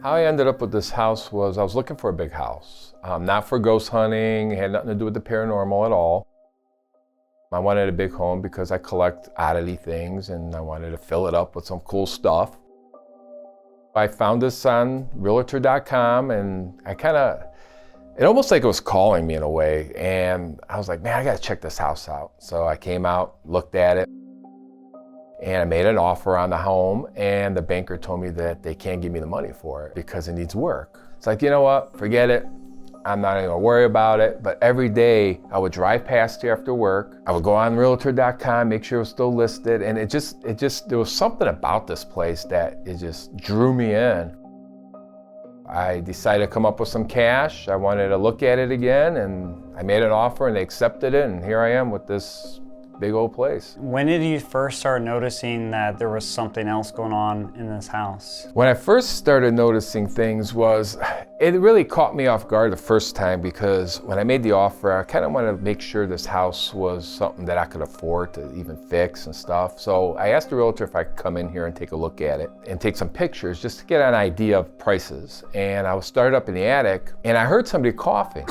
How I ended up with this house was I was looking for a big house. Not for ghost hunting, it had nothing to do with the paranormal at all. I wanted a big home because I collect oddity things and I wanted to fill it up with some cool stuff. I found this on realtor.com and it almost like it was calling me in a way. And I was like, man, I gotta check this house out. So I came out, looked at it, and I made an offer on the home, and the banker told me that they can't give me the money for it because it needs work. It's like, you know what, forget it. I'm not even gonna worry about it. But every day I would drive past here after work. I would go on realtor.com, make sure it was still listed. And there was something about this place that it just drew me in. I decided to come up with some cash. I wanted to look at it again, and I made an offer and they accepted it. And here I am with this big old place. When did you first start noticing that there was something else going on in this house? When I first started noticing things it really caught me off guard the first time, because when I made the offer, I kind of wanted to make sure this house was something that I could afford to even fix and stuff. So I asked the realtor if I could come in here and take a look at it and take some pictures just to get an idea of prices. And I was started up in the attic and I heard somebody coughing.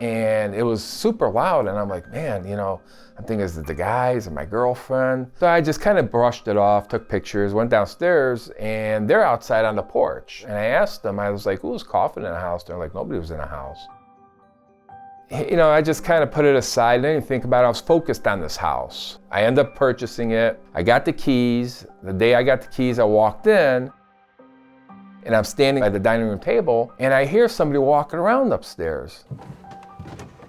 And it was super loud, and I'm like, man, I'm thinking, is it the guys or my girlfriend? So I just kind of brushed it off, took pictures, went downstairs, and they're outside on the porch. And I asked them, I was like, who was coughing in the house? They're like, nobody was in the house. I just kind of put it aside, didn't even think about it. I was focused on this house. I ended up purchasing it. I got the keys. The day I got the keys, I walked in, and I'm standing at the dining room table, and I hear somebody walking around upstairs.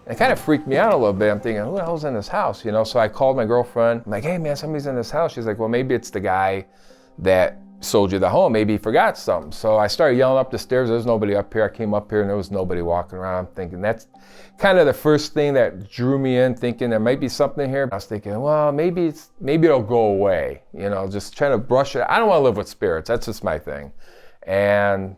It kind of freaked me out a little bit. I'm thinking, who the hell's in this house? So I called my girlfriend. I'm like, hey man, somebody's in this house. She's like, well, maybe it's the guy that sold you the home. Maybe he forgot something. So I started yelling up the stairs. There's nobody up here. I came up here and there was nobody walking around. I'm thinking that's kind of the first thing that drew me in, thinking there might be something here. I was thinking, well, maybe it'll go away. Just trying to brush it. I don't want to live with spirits. That's just my thing. And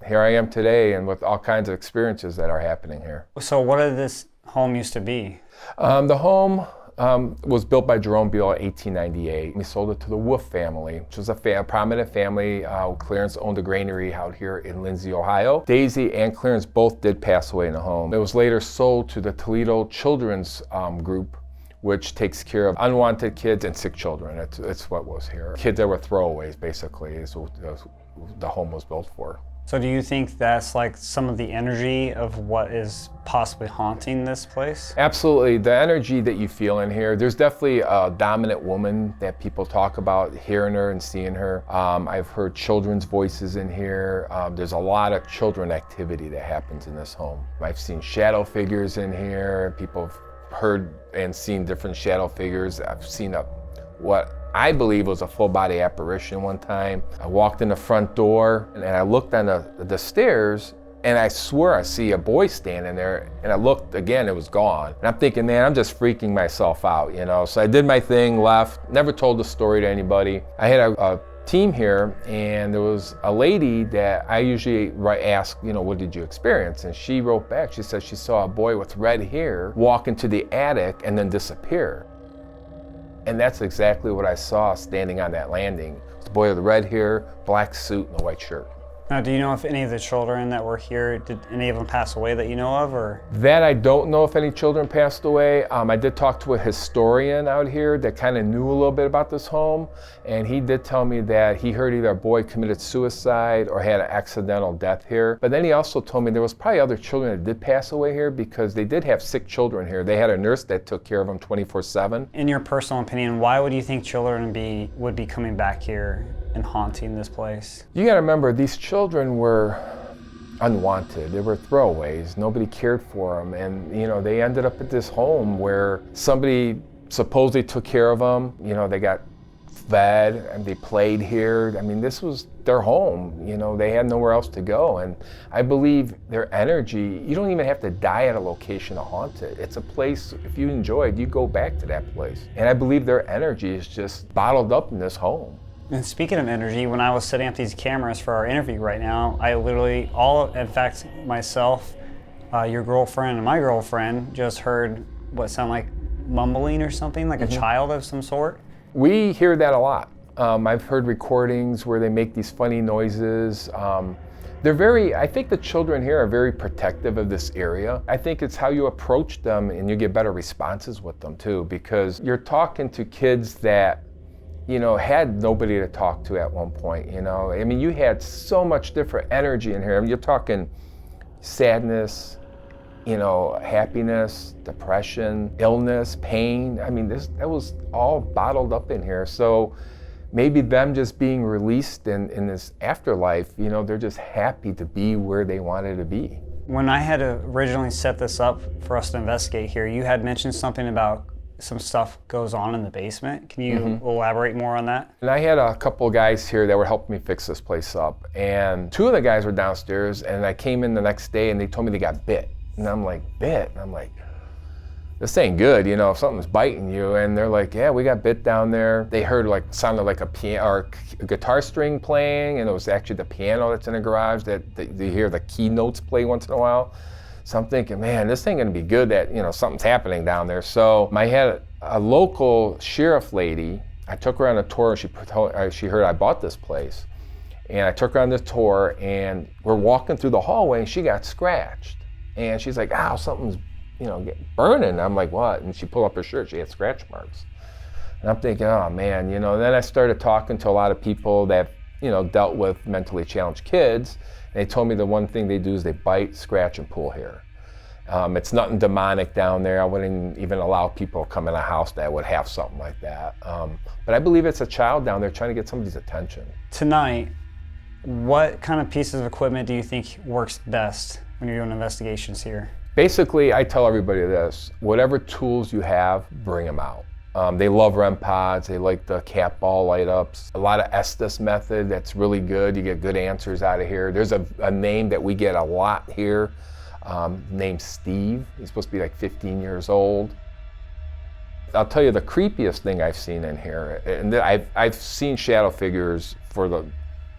here I am today, and with all kinds of experiences that are happening here. So what did this home used to be? The home was built by Jerome Bihl in 1898. We sold it to the Wolf family, which was a prominent family. Clarence owned a granary out here in Lindsay, Ohio. Daisy and Clarence both did pass away in the home. It was later sold to the Toledo Children's Group, which takes care of unwanted kids and sick children. It's what was here. Kids that were throwaways, basically, is what the home was built for. So do you think that's like some of the energy of what is possibly haunting this place? Absolutely. The energy that you feel in here, there's definitely a dominant woman that people talk about, hearing her and seeing her. I've heard children's voices in here. There's a lot of children activity that happens in this home. I've seen shadow figures in here. People have heard and seen different shadow figures. I've seen what I believe was a full body apparition one time. I walked in the front door and I looked on the stairs, and I swear I see a boy standing there, and I looked again, it was gone. And I'm thinking, man, I'm just freaking myself out, So I did my thing, left, never told the story to anybody. I had a team here, and there was a lady that I usually ask, what did you experience? And she wrote back, she said she saw a boy with red hair walk into the attic and then disappear. And that's exactly what I saw standing on that landing. The boy with the red hair, black suit, and a white shirt. Now, do you know if any of the children that were here, did any of them pass away that you know of, or? That I don't know if any children passed away. I did talk to a historian out here that kind of knew a little bit about this home, and he did tell me that he heard either a boy committed suicide or had an accidental death here. But then he also told me there was probably other children that did pass away here, because they did have sick children here. They had a nurse that took care of them 24/7. In your personal opinion, why would you think children would be coming back here and haunting this place? You gotta remember, these children were unwanted. They were throwaways. Nobody cared for them. And, they ended up at this home where somebody supposedly took care of them. They got fed and they played here. I mean, this was their home. They had nowhere else to go. And I believe their energy, you don't even have to die at a location to haunt it. It's a place, if you enjoy it, you go back to that place. And I believe their energy is just bottled up in this home. And speaking of energy, when I was setting up these cameras for our interview right now, I literally, in fact, myself, your girlfriend and my girlfriend just heard what sounded like mumbling or something, like a child of some sort. We hear that a lot. I've heard recordings where they make these funny noises. I think the children here are very protective of this area. I think it's how you approach them and you get better responses with them too, because you're talking to kids that, had nobody to talk to at one point, I mean, you had so much different energy in here. I mean, you're talking sadness, happiness, depression, illness, pain. I mean, that was all bottled up in here. So maybe them just being released in this afterlife, they're just happy to be where they wanted to be. When I had originally set this up for us to investigate here, you had mentioned something about some stuff goes on in the basement. Can you elaborate more on that? And I had a couple of guys here that were helping me fix this place up. And two of the guys were downstairs, and I came in the next day and they told me they got bit. And I'm like, bit? And I'm like, this ain't good, if something's biting you. And they're like, yeah, we got bit down there. They heard sounded like a piano or a guitar string playing, and it was actually the piano that's in the garage that you hear the key notes play once in a while. So I'm thinking, man, this ain't gonna be good that, something's happening down there. So I had a local sheriff lady. I took her on a tour, and she heard I bought this place. And I took her on this tour, and we're walking through the hallway, and she got scratched. And she's like, ow, something's burning. I'm like, what? And she pulled up her shirt, she had scratch marks. And I'm thinking, oh man, then I started talking to a lot of people that, dealt with mentally challenged kids. And they told me the one thing they do is they bite, scratch, and pull hair. It's nothing demonic down there. I wouldn't even allow people to come in a house that would have something like that. But I believe it's a child down there trying to get somebody's attention. Tonight, what kind of pieces of equipment do you think works best when you're doing investigations here? Basically, I tell everybody this: whatever tools you have, bring them out. They love REM pods. They like the cat ball light ups. A lot of Estes method. That's really good. You get good answers out of here. There's a name that we get a lot here, named Steve. He's supposed to be like 15 years old. I'll tell you the creepiest thing I've seen in here, and I've seen shadow figures for the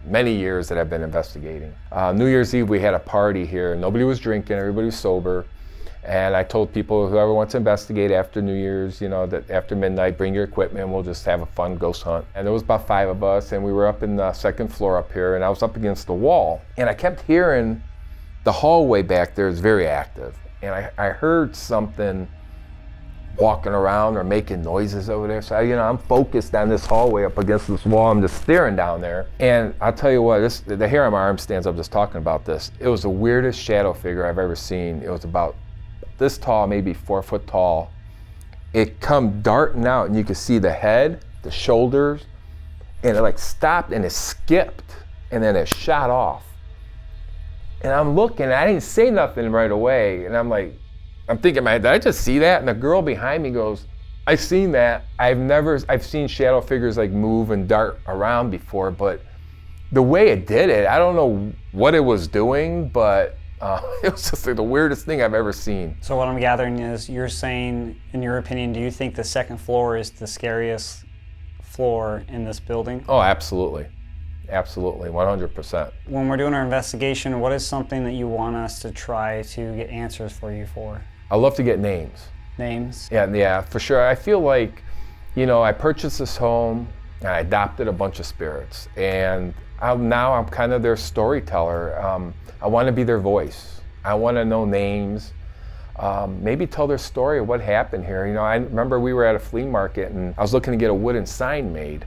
many years that I've been investigating. New Year's Eve, we had a party here. Nobody was drinking, everybody was sober. And I told people, whoever wants to investigate after New Year's, that after midnight, bring your equipment, we'll just have a fun ghost hunt. And there was about 5 of us, and we were up in the second floor up here, and I was up against the wall. And I kept hearing the hallway back there is very active. And I heard something walking around or making noises over there. So I'm focused on this hallway up against this wall. I'm just staring down there. And I'll tell you what, the hair on my arm stands up just talking about this. It was the weirdest shadow figure I've ever seen. It was about this tall, maybe 4 foot tall. It come darting out, and you could see the head, the shoulders, and it stopped and it skipped, and then it shot off. And I'm looking, I didn't say nothing right away, and I'm thinking, did I just see that? And the girl behind me goes, I've seen that. I've seen shadow figures move and dart around before, but the way it did it, I don't know what it was doing, but it was just the weirdest thing I've ever seen. So what I'm gathering is you're saying, in your opinion, do you think the second floor is the scariest floor in this building? Oh, absolutely. Absolutely, 100%. When we're doing our investigation, what is something that you want us to try to get answers for you for? I love to get names. Names? Yeah, for sure. I feel like, I purchased this home and I adopted a bunch of spirits, and now I'm kind of their storyteller. I want to be their voice. I want to know names, maybe tell their story of what happened here. I remember we were at a flea market and I was looking to get a wooden sign made.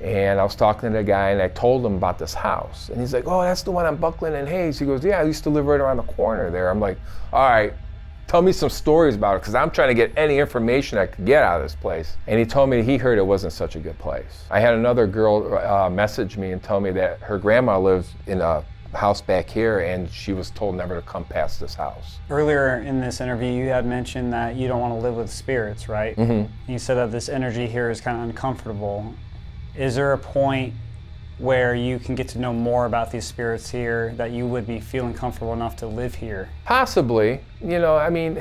And I was talking to the guy and I told him about this house. And he's like, oh, that's the one on Buckland and Hayes. He goes, yeah, I used to live right around the corner there. I'm like, all right, tell me some stories about it, because I'm trying to get any information I could get out of this place. And he told me he heard it wasn't such a good place. I had another girl message me and tell me that her grandma lives in a house back here, and she was told never to come past this house. Earlier in this interview, you had mentioned that you don't want to live with spirits, right? Mm-hmm. You said that this energy here is kind of uncomfortable. Is there a point where you can get to know more about these spirits here that you would be feeling comfortable enough to live here? Possibly. I've been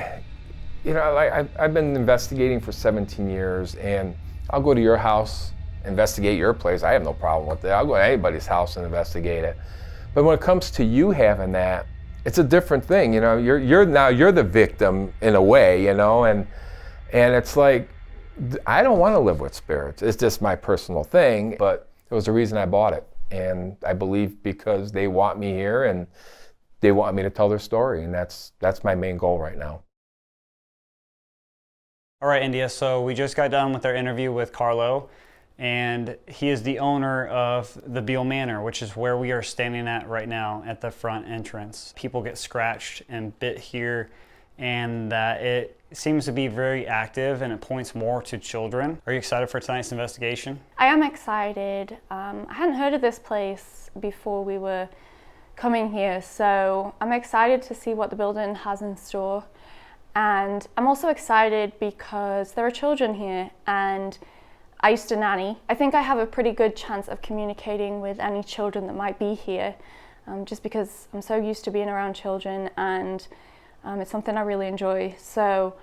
investigating for 17 years, and I'll go to your house, investigate your place. I have no problem with that. I'll go to anybody's house and investigate it. But when it comes to you having that, it's a different thing. You're the victim in a way, and it's like, I don't want to live with spirits. It's just my personal thing, but it was the reason I bought it. And I believe because they want me here and they want me to tell their story, and that's my main goal right now. All right, India, so we just got done with our interview with Carlo, and he is the owner of the Bihl Manor, which is where we are standing at right now at the front entrance. People get scratched and bit here, and it seems to be very active, and it points more to children. Are you excited for tonight's investigation? I am excited. I hadn't heard of this place before we were coming here, so I'm excited to see what the building has in store. And I'm also excited because there are children here, and I used to nanny. I think I have a pretty good chance of communicating with any children that might be here, just because I'm so used to being around children, and it's something I really enjoy. So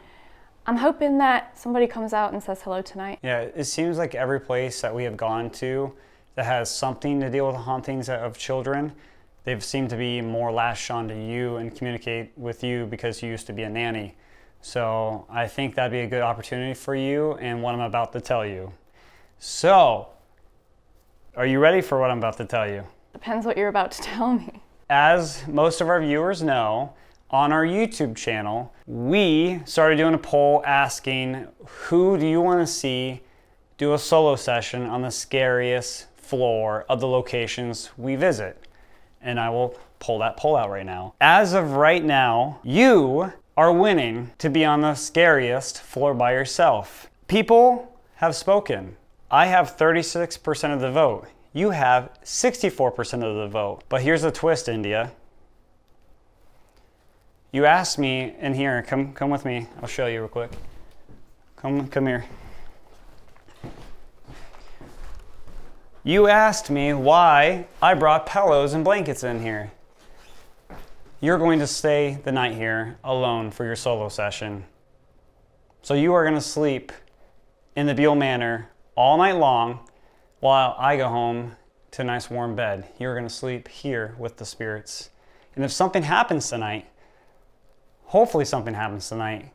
I'm hoping that somebody comes out and says hello tonight. Yeah, it seems like every place that we have gone to that has something to deal with the hauntings of children, they've seemed to be more latched onto you and communicate with you because you used to be a nanny. So I think that'd be a good opportunity for you and what I'm about to tell you. So, are you ready for what I'm about to tell you? Depends what you're about to tell me. As most of our viewers know, on our YouTube channel, we started doing a poll asking, who do you want to see do a solo session on the scariest floor of the locations we visit? And I will pull that poll out right now. As of right now, you are winning to be on the scariest floor by yourself. People have spoken. I have 36% of the vote. You have 64% of the vote. But here's the twist, India. You asked me in here, come with me. I'll show you real quick. Come here. You asked me why I brought pillows and blankets in here. You're going to stay the night here alone for your solo session. So you are going to sleep in the Bihl Manor all night long while I go home to a nice warm bed. You're going to sleep here with the spirits. And if something happens tonight, hopefully something happens tonight,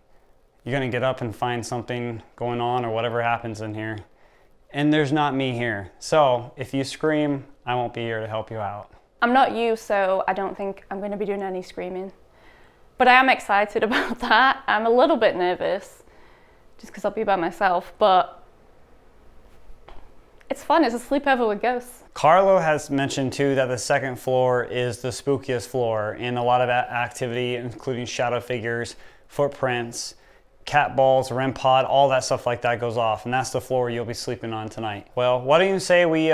you're going to get up and find something going on or whatever happens in here. And there's not me here. So if you scream, I won't be here to help you out. I'm not you, so I don't think I'm going to be doing any screaming. But I am excited about that. I'm a little bit nervous, just because I'll be by myself, but it's fun. It's a sleepover with ghosts. Carlo has mentioned too that the second floor is the spookiest floor, and a lot of activity, including shadow figures, footprints, cat balls, REM pod, all that stuff like that goes off, and that's the floor you'll be sleeping on tonight. Well, why don't you say we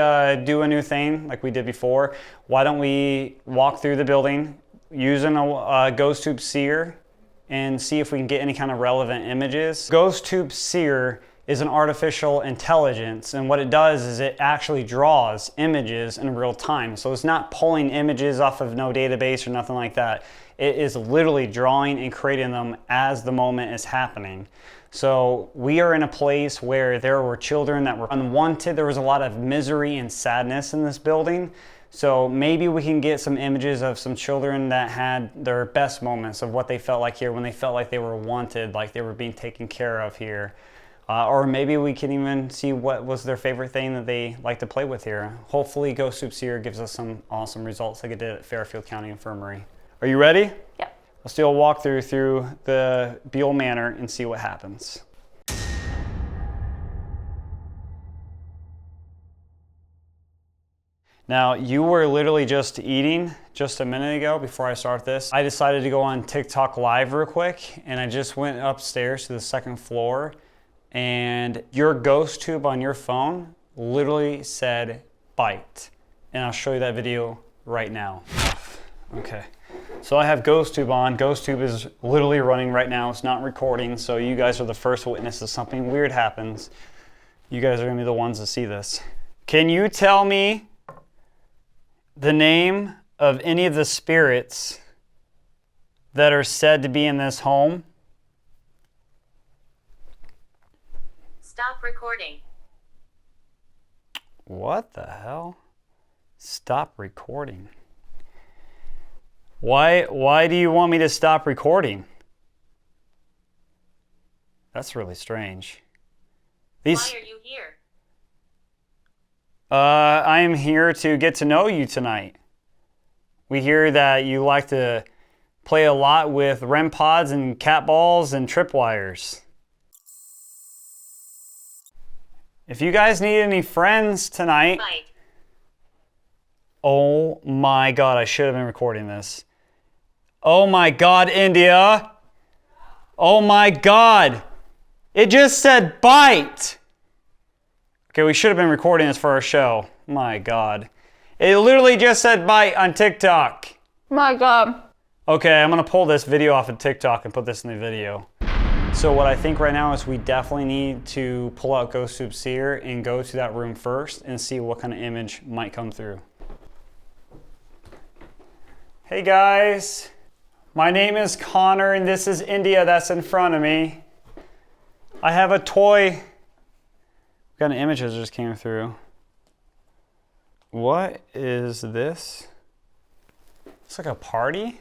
do a new thing like we did before? Why don't we walk through the building using a ghost tube seer and see if we can get any kind of relevant images. Ghost tube seer is an artificial intelligence, and what it does is it actually draws images in real time. So it's not pulling images off of no database or nothing like that. It is literally drawing and creating them as the moment is happening. So we are in a place where there were children that were unwanted. There was a lot of misery and sadness in this building. So maybe we can get some images of some children that had their best moments of what they felt like here when they felt like they were wanted, like they were being taken care of here. Or maybe we can even see what was their favorite thing that they like to play with here. Hopefully Ghost Tube Seer gives us some awesome results like it did at Fairfield County Infirmary. Are you ready? Yep. Let's do a walkthrough through the Bihl Manor and see what happens. Now, you were literally just eating just a minute ago before I start this. I decided to go on TikTok Live real quick, and I just went upstairs to the second floor, and your ghost tube on your phone literally said bite. And I'll show you that video right now. Okay. So I have GhostTube on. GhostTube is literally running right now. It's not recording, so you guys are the first witnesses. Something weird happens. You guys are gonna be the ones to see this. Can you tell me the name of any of the spirits that are said to be in this home? Stop recording. What the hell? Stop recording. Why do you want me to stop recording? That's really strange. These. Why are you here? I am here to get to know you tonight. We hear that you like to play a lot with REM pods and cat balls and tripwires. If you guys need any friends tonight... Bite. Oh my God, I should have been recording this. Oh my God, India. Oh my God. It just said bite. Okay, we should have been recording this for our show. My God. It literally just said bite on TikTok. My God. Okay, I'm gonna pull this video off of TikTok and put this in the video. So what I think right now is we definitely need to pull out Ghost Tube Seer and go to that room first and see what kind of image might come through. Hey guys, my name is Connor and this is India that's in front of me. I have a toy. What kind of images just came through? What is this? It's like a party?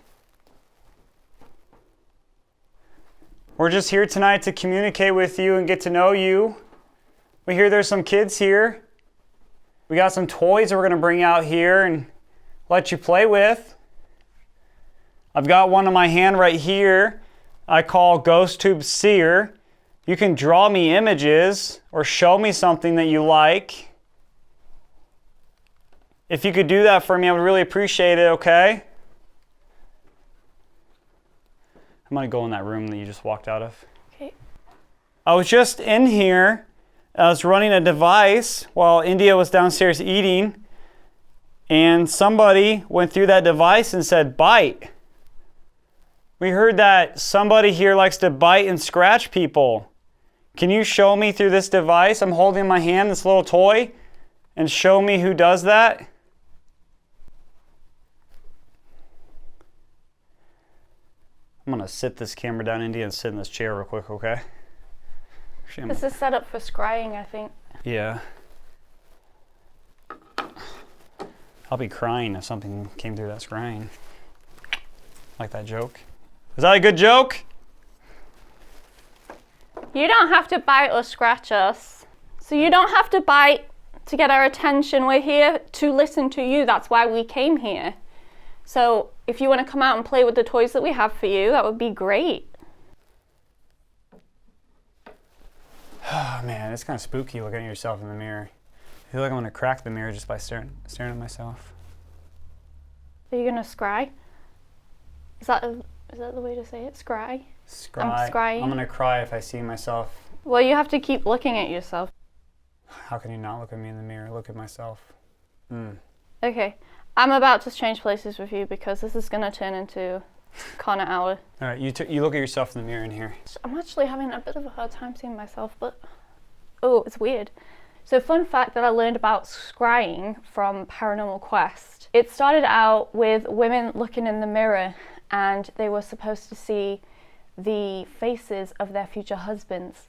We're just here tonight to communicate with you and get to know you. We hear there's some kids here. We got some toys that we're gonna bring out here and let you play with. I've got one in my hand right here. I call Ghost Tube Seer. You can draw me images or show me something that you like. If you could do that for me, I would really appreciate it, okay? I'm gonna go in that room that you just walked out of. Okay. I was just in here. I was running a device while India was downstairs eating, and somebody went through that device and said, bite. We heard that somebody here likes to bite and scratch people. Can you show me through this device? I'm holding in my hand this little toy, and show me who does that. I'm gonna sit this camera down, India, and sit in this chair real quick, okay? This is set up for scrying, I think. Yeah. I'll be crying if something came through that's crying. Like that joke. Is that a good joke? You don't have to bite or scratch us. So you don't have to bite to get our attention. We're here to listen to you. That's why we came here. So if you want to come out and play with the toys that we have for you, that would be great. Oh man, it's kind of spooky looking at yourself in the mirror. I feel like I'm gonna crack the mirror just by staring at myself. Are you gonna scry? Is that the way to say it? Scry? Scry. I'm scrying. I'm gonna cry if I see myself. Well, you have to keep looking at yourself. How can you not look at me in the mirror? Look at myself. Okay. I'm about to change places with you because this is gonna turn into Connor hour. All right, you look at yourself in the mirror in here. I'm actually having a bit of a hard time seeing myself, but oh, it's weird. So fun fact that I learned about scrying from Paranormal Quest. It started out with women looking in the mirror and they were supposed to see the faces of their future husbands.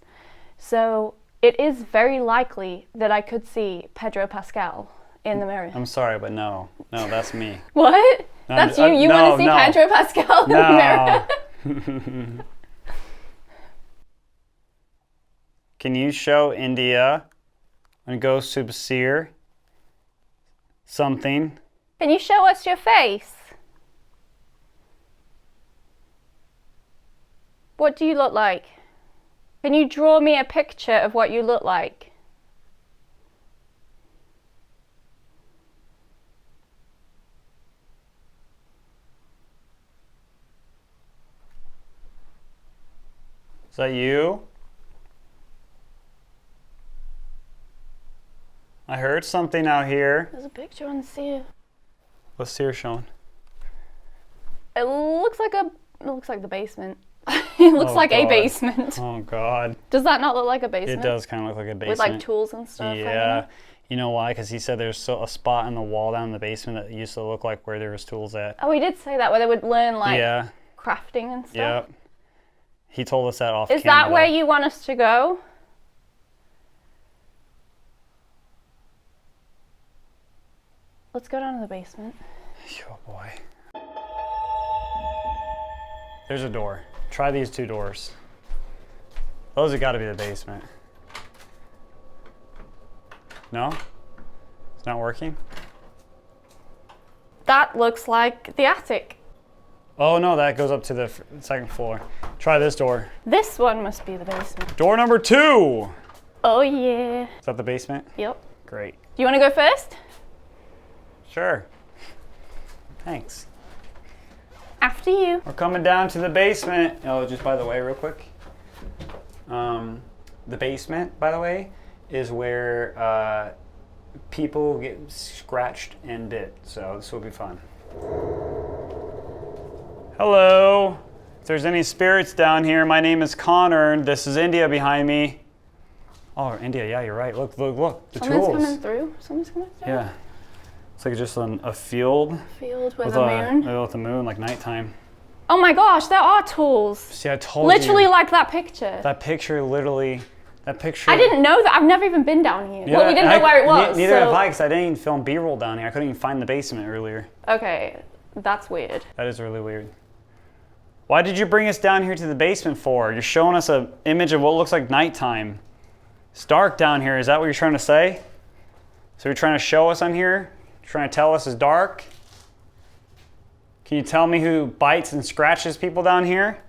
So it is very likely that I could see Pedro Pascal in the mirror. I'm sorry, but no, that's me. What? That's you? You want to see Pedro Pascal in the mirror? Can you show India and Ghost Tube Seer something? Can you show us your face? What do you look like? Can you draw me a picture of what you look like? Is that you? I heard something out here. There's a picture on the seer. What's seer showing? It looks like the basement. It looks like a basement. Oh God. Does that not look like a basement? It does kind of look like a basement. With like tools and stuff. Yeah. You know why? Because he said there's a spot in the wall down in the basement that used to look like where there was tools at. Oh, he did say that, where they would learn like yeah. crafting and stuff. Yep. He told us that off Is camera. that where you want us to go? Let's go down to the basement. Oh boy. There's a door. Try these two doors. Those have got to be the basement. No? It's not working? That looks like the attic. Oh no, that goes up to the second floor. Try this door. This one must be the basement. Door number 2! Oh yeah. Is that the basement? Yep. Great. Do you want to go first? Sure. Thanks. After you. We're coming down to the basement. Oh, just by the way, real quick. The basement, by the way, is where people get scratched and bit. So this will be fun. Hello. If there's any spirits down here, my name is Connor. And this is India behind me. Oh, India, yeah, you're right. Look, look, look. The Someone's tools. coming through. Someone's coming through. Yeah. It's like just a field. Field with a moon. With the moon, like nighttime. Oh my gosh, there are tools. See, I told Literally you. like that picture. That picture, literally. That picture. I didn't know that. I've never even been down here. Well, we didn't know where it was. Neither so. have I, because I didn't even film B-roll down here. I couldn't even find the basement earlier. Okay, that's weird. That is really weird. Why did you bring us down here to the basement for? You're showing us an image of what looks like nighttime. It's dark down here. Is that what you're trying to say? So you're trying to show us on here? You're trying to tell us it's dark? Can you tell me who bites and scratches people down here?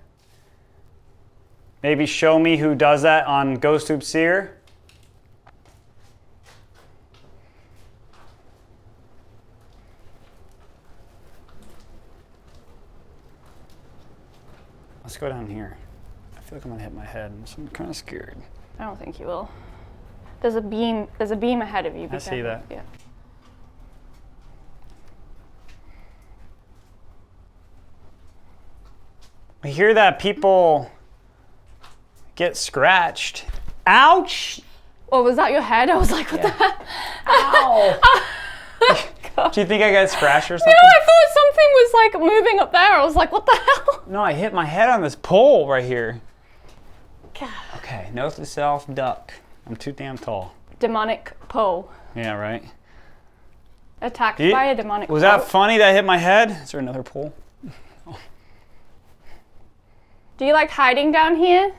Maybe show me who does that on GhostTube Seer? Let's go down here. I feel like I'm gonna hit my head, so I'm kind of scared. I don't think you will. There's a beam ahead of you. Be I see careful. that. Yeah. I hear that people get scratched. Ouch! Oh, was that your head? I was like, what the hell? Ow! God. Do you think I got scratched or something? No, I thought something was like moving up there. I was like, what the hell? No, I hit my head on this pole right here. God. Okay, note to self, duck. I'm too damn tall. Demonic pole. Yeah, right. Attacked by a demonic Was pole. that funny that I hit my head? Is there another pole? Do you like hiding down here?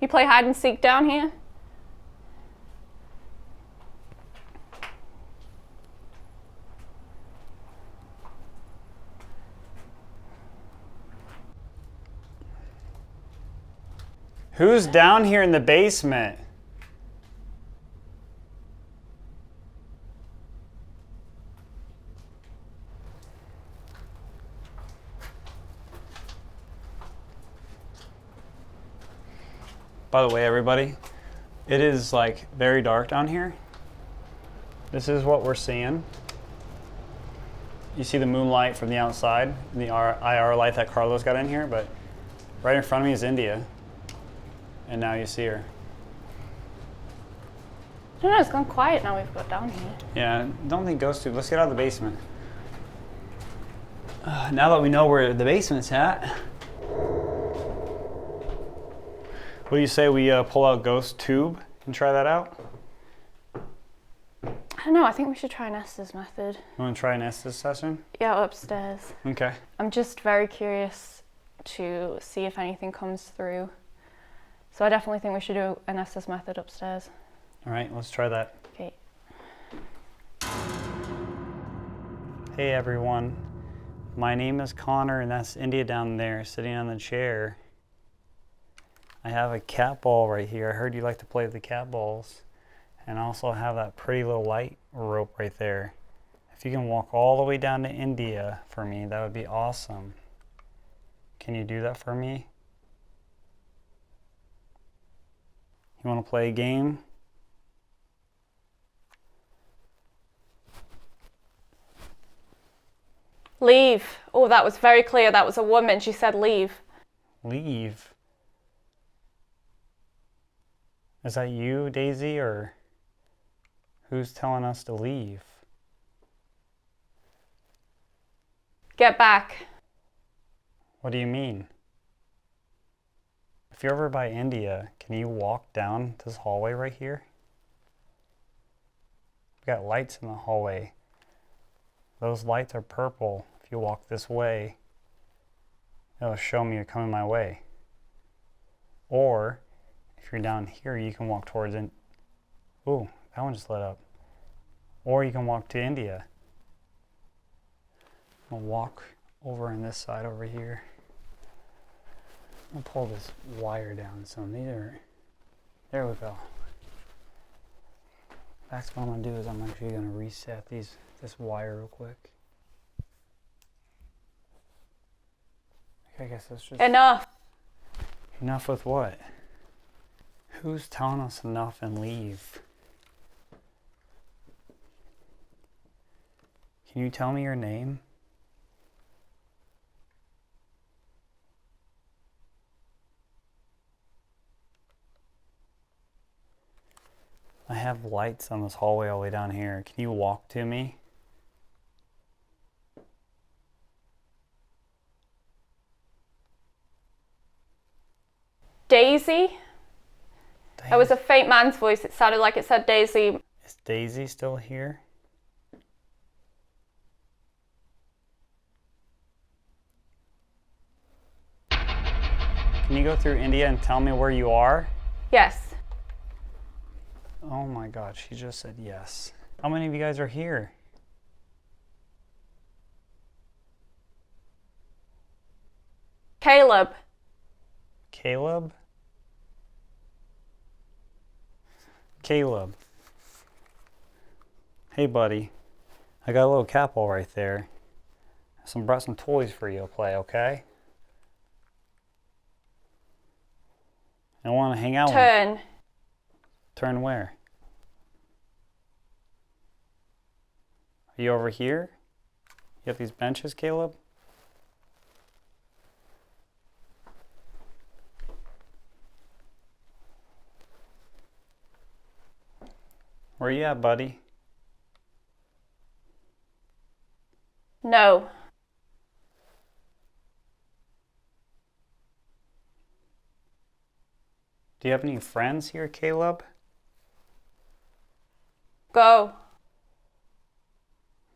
You play hide and seek down here? Who's down here in the basement? By the way, everybody, it is like very dark down here. This is what we're seeing. You see the moonlight from the outside, the IR light that Carlos got in here, but right in front of me is India. And now you see her. I don't know, it's gone quiet now we've got down here. Yeah, don't think GhostTube. Let's get out of the basement. Now that we know where the basement's at, what do you say we pull out GhostTube and try that out? I don't know, I think we should try Nesta's method. You want to try an Estes session? Yeah, upstairs. Okay. I'm just very curious to see if anything comes through. So I definitely think we should do an Estes method upstairs. All right, let's try that. Okay. Hey everyone, my name is Connor and that's India down there sitting on the chair. I have a cat ball right here. I heard you like to play with the cat balls. And I also have that pretty little light rope right there. If you can walk all the way down to India for me, that would be awesome. Can you do that for me? You want to play a game? Leave. Oh, that was very clear. That was a woman. She said leave. Leave? Is that you, Daisy, or who's telling us to leave? Get back. What do you mean? If you're over by India, can you walk down this hallway right here? We got lights in the hallway. Those lights are purple. If you walk this way, it'll show me you're coming my way. Or if you're down here, you can walk towards it. Ooh, That one just lit up. Or you can walk to India. I'm gonna walk over on this side over here. I'm gonna pull this wire down some. There we go. That's what I'm gonna do is I'm actually gonna reset this wire real quick. I guess that's just... Enough. Enough with what? Who's telling us enough and leave? Can you tell me your name? I have lights on this hallway all the way down here. Can you walk to me? Daisy? That was a faint man's voice. It sounded like it said Daisy. Is Daisy still here? Can you go through India and tell me where you are? Yes. Oh my God, she just said yes. How many of you guys are here? Caleb. Caleb? Caleb. Hey buddy, I got a little cat ball right there. Brought some toys for you to play, okay? I want to hang out with you. Turn. Turn where? Are you over here? You have these benches, Caleb? Where you at, buddy? No. Do you have any friends here, Caleb? Go.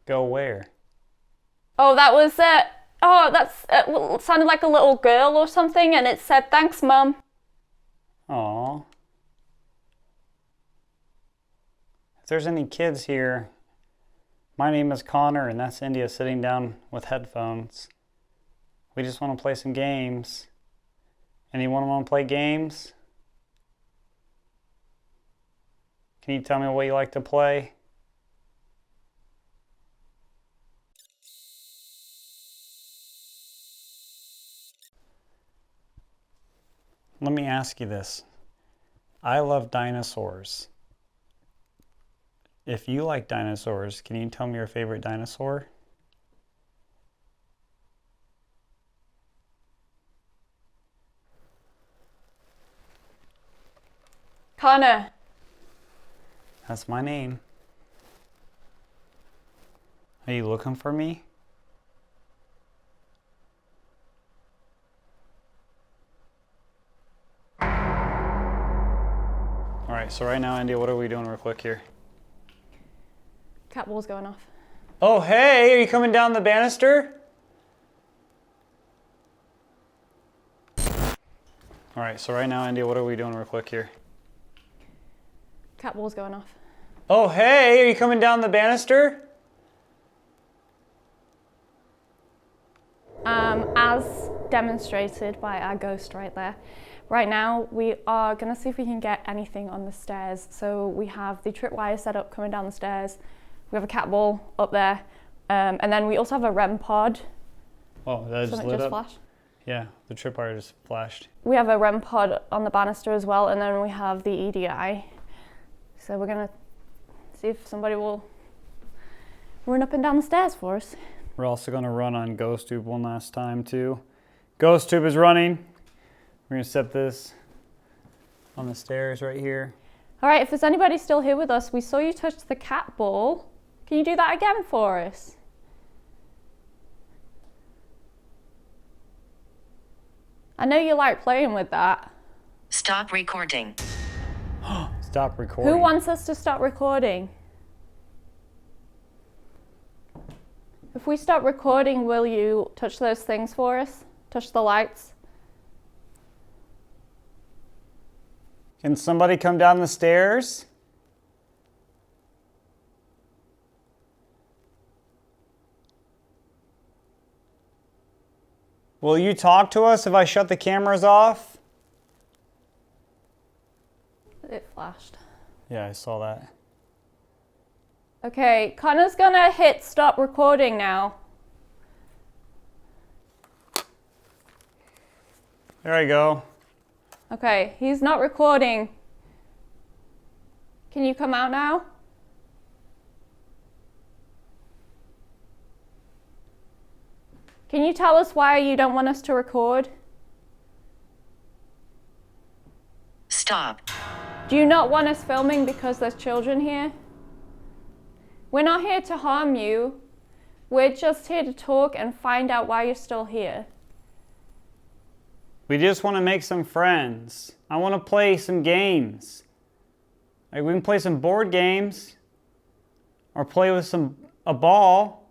Go where? Oh, that was it. Oh, it sounded like a little girl or something, and it said, "Thanks, Mum." Aww. If there's any kids here, my name is Connor, and that's India sitting down with headphones. We just want to play some games. Anyone want to play games? Can you tell me what you like to play? Let me ask you this. I love dinosaurs. If you like dinosaurs, can you tell me your favorite dinosaur? Connor. That's my name. Are you looking for me? Alright, so right now, India, what are we doing real quick here? Cat wall's going off. Oh, hey, are you coming down the banister? Alright, so right now, India, what are we doing real quick here? Cat wall's going off. Oh, hey, are you coming down the banister? As demonstrated by our ghost right there. Right now, we are going to see if we can get anything on the stairs. So we have the tripwire set up coming down the stairs. We have a cat ball up there. And then we also have a REM pod. Oh, that just lit up? Flashed. Yeah, the tripwire just flashed. We have a REM pod on the banister as well. And then we have the EDI. So we're going to see if somebody will run up and down the stairs for us. We're also going to run on GhostTube one last time too. GhostTube is running. We're going to set this on the stairs right here. All right, if there's anybody still here with us, we saw you touch the cat ball. Can you do that again for us? I know you like playing with that. Stop recording. Stop recording. Who wants us to stop recording? If we stop recording, will you touch those things for us? Touch the lights? Can somebody come down the stairs? Will you talk to us if I shut the cameras off? It flashed. Yeah, I saw that. Okay, Connor's gonna hit stop recording now. There I go. Okay, he's not recording. Can you come out now? Can you tell us why you don't want us to record? Stop. Do you not want us filming because there's children here? We're not here to harm you. We're just here to talk and find out why you're still here. We just want to make some friends. I want to play some games. Like we can play some board games or play with a ball.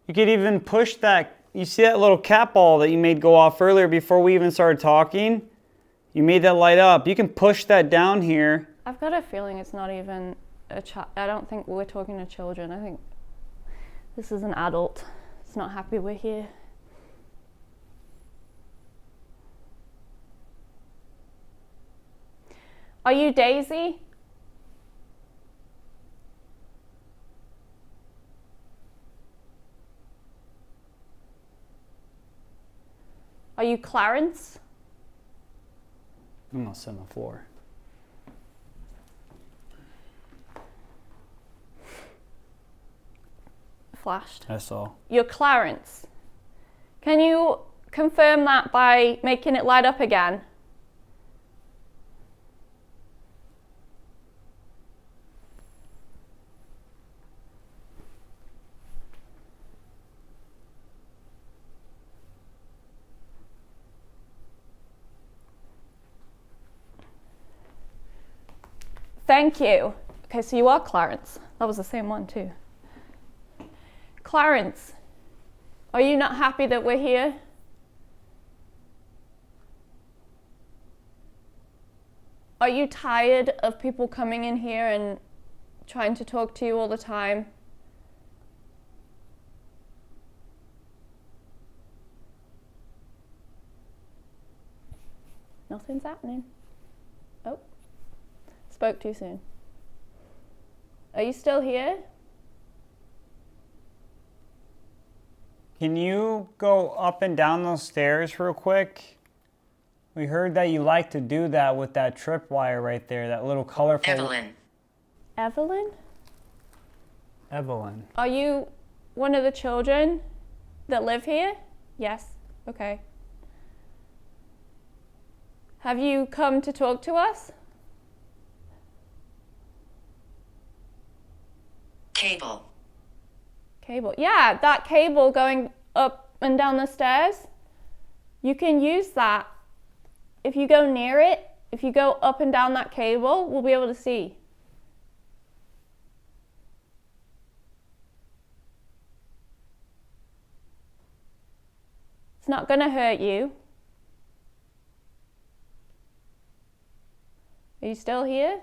You could even push that. You see that little cat ball that you made go off earlier before we even started talking? You made that light up. You can push that down here. I've got a feeling it's not even a child. I don't think we're talking to children. I think this is an adult. It's not happy we're here. Are you Daisy? Are you Clarence? I'm gonna sit on the floor. Flashed. I saw. You're Clarence. Can you confirm that by making it light up again? Thank you. Okay, so you are Clarence. That was the same one too. Clarence, are you not happy that we're here? Are you tired of people coming in here and trying to talk to you all the time? Nothing's happening. Oh. Spoke too soon. Are you still here? Can you go up and down those stairs real quick? We heard that you like to do that with that tripwire right there, that little colorful... Evelyn. Evelyn? Evelyn. Are you one of the children that live here? Yes. Okay. Have you come to talk to us? Cable. Cable. Yeah, that cable going up and down the stairs. You can use that. If you go near it, if you go up and down that cable, we'll be able to see. It's not going to hurt you. Are you still here?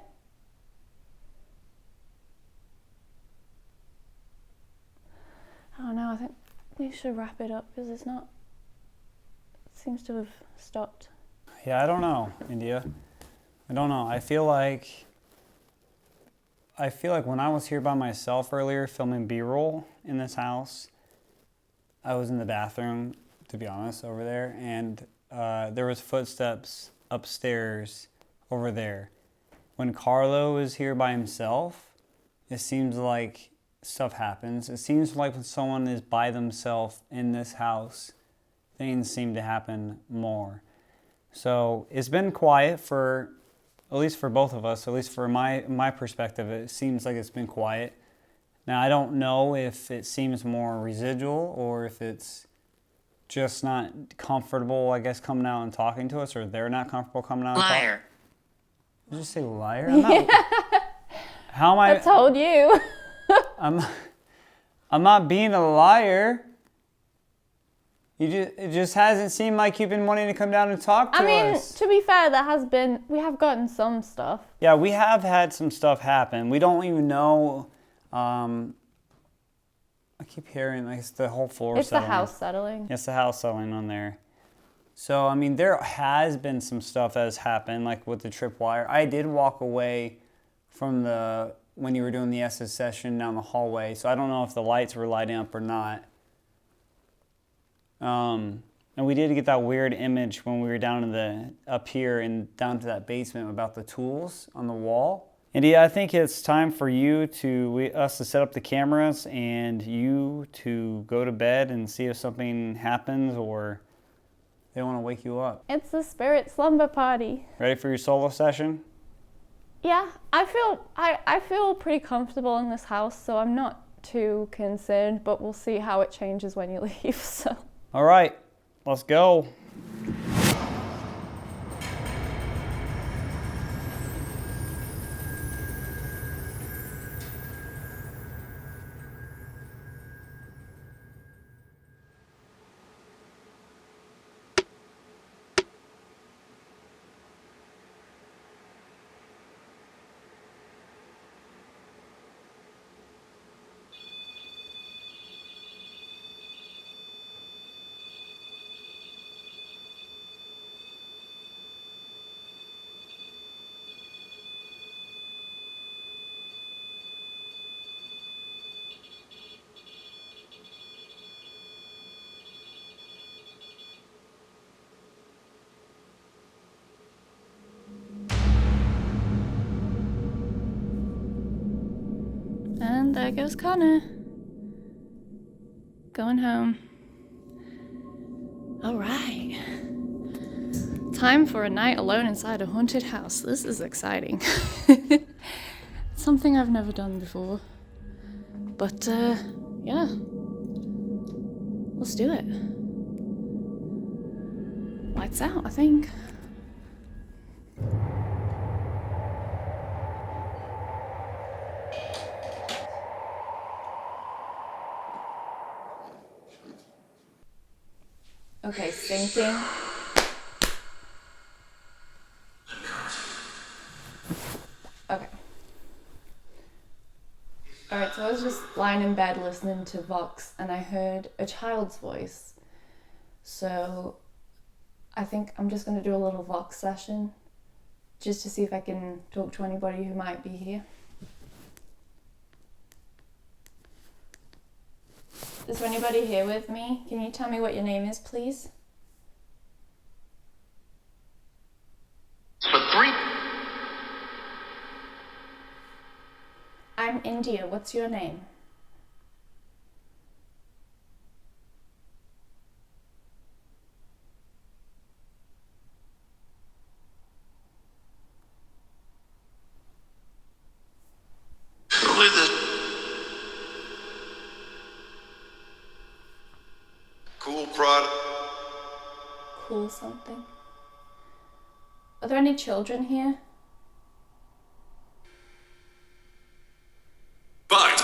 I don't know, I think we should wrap it up because it seems to have stopped. Yeah, I don't know, India. I don't know. I feel like when I was here by myself earlier filming B-roll in this house, I was in the bathroom, to be honest, over there, and there was footsteps upstairs over there. When Carlo is here by himself, it seems like stuff happens. It seems like when someone is by themselves in this house, things seem to happen more. So it's been quiet for, at least for both of us, at least for my perspective, it seems like it's been quiet. Now I don't know if it seems more residual or if it's just not comfortable, I guess, coming out and talking to us, or they're not comfortable coming out and talking. Liar. Did you just say liar? I'm not, how am I? I told you. I'm not being a liar. It just hasn't seemed like you've been wanting to come down and talk to us. To be fair, we have gotten some stuff. Yeah, we have had some stuff happen. We don't even know. I keep hearing like it's the whole floor It's the settling. house settling. It's the house settling on there. So, I mean, there has been some stuff that has happened, like with the tripwire. I did walk away from when you were doing the SS session down the hallway, so I don't know if the lights were lighting up or not. And we did get that weird image when we were up here and down to that basement about the tools on the wall. And yeah, I think it's time for us to set up the cameras and you to go to bed and see if something happens or they want to wake you up. It's the spirit slumber party. Ready for your solo session? Yeah, I feel pretty comfortable in this house, so I'm not too concerned, but we'll see how it changes when you leave, so. All right, let's go. And there goes Connor. Going home. All right. Time for a night alone inside a haunted house. This is exciting. Something I've never done before. But, yeah. Let's do it. Lights out, I think. Okay, syncing. Okay. Alright, so I was just lying in bed listening to Vox and I heard a child's voice. So I think I'm just going to do a little Vox session just to see if I can talk to anybody who might be here. Is there anybody here with me? Can you tell me what your name is, please? For 3. I'm India. What's your name? Look at this. Cool product. Cool something. Are there any children here? But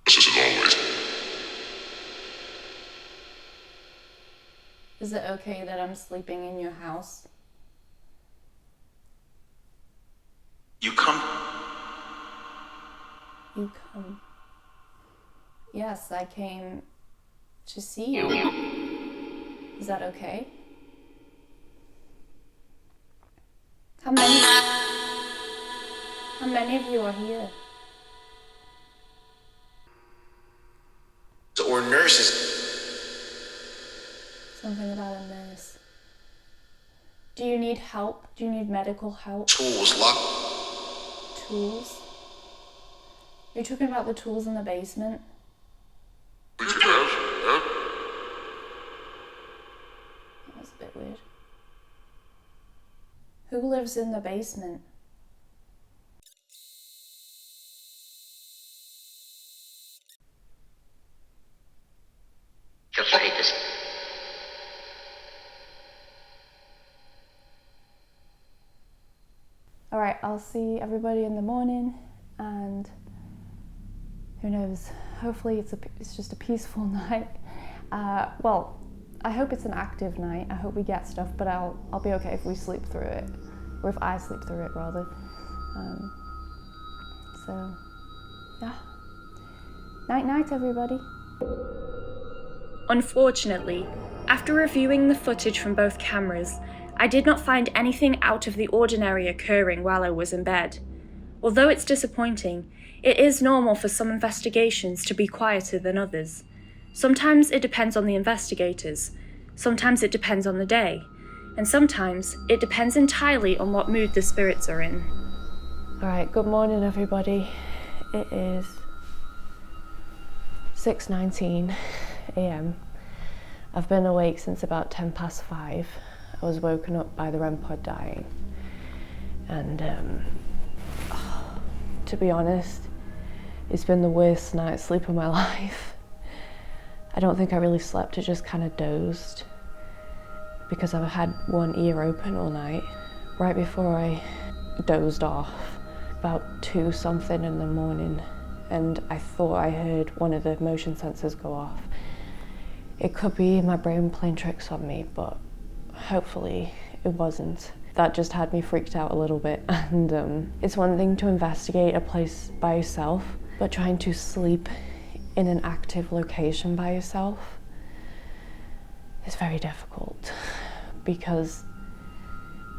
this isn't always. Is it okay that I'm sleeping in your house? You come. You come. Yes, I came to see you. Is that okay? How many of you are here? Or nurses. Something about a nurse. Do you need help? Do you need medical help? Tools locked. Tools? Are you talking about the tools in the basement? That was a bit weird. Who lives in the basement? Just hate this. Alright, I'll see everybody in the morning, and who knows, hopefully it's just a peaceful night. Well, I hope it's an active night. I hope we get stuff, but I'll be okay if we sleep through it, or if I sleep through it rather. So, yeah. Night night, everybody. Unfortunately, after reviewing the footage from both cameras, I did not find anything out of the ordinary occurring while I was in bed. Although it's disappointing, it is normal for some investigations to be quieter than others. Sometimes it depends on the investigators, sometimes it depends on the day, and sometimes it depends entirely on what mood the spirits are in. Alright, good morning everybody. It is 6:19 a.m. I've been awake since about 5:10. I was woken up by the REM pod dying. And to be honest, it's been the worst night's sleep of my life. I don't think I really slept, I just kind of dozed because I've had one ear open all night. Right before I dozed off, about 2 something in the morning, and I thought I heard one of the motion sensors go off. It could be my brain playing tricks on me, but hopefully it wasn't. That just had me freaked out a little bit. And it's one thing to investigate a place by yourself, but trying to sleep in an active location by yourself is very difficult because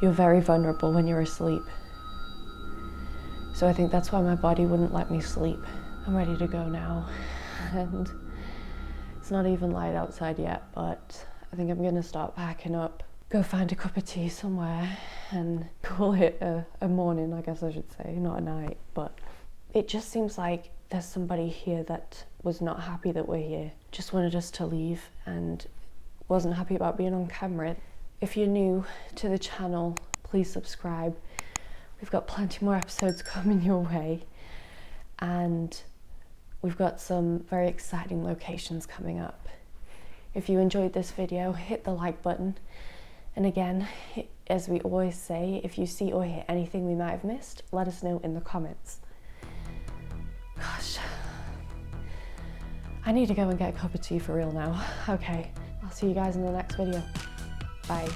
you're very vulnerable when you're asleep. So I think that's why my body wouldn't let me sleep. I'm ready to go now. And it's not even light outside yet, but I think I'm gonna start packing up, go find a cup of tea somewhere and call it a morning, I guess I should say, not a night. But it just seems like there's somebody here that was not happy that we're here, just wanted us to leave and wasn't happy about being on camera. If you're new to the channel, please subscribe. We've got plenty more episodes coming your way, and we've got some very exciting locations coming up. If you enjoyed this video, hit the like button. And again, as we always say, if you see or hear anything we might have missed, let us know in the comments. Gosh, I need to go and get a cup of tea for real now. Okay, I'll see you guys in the next video. Bye.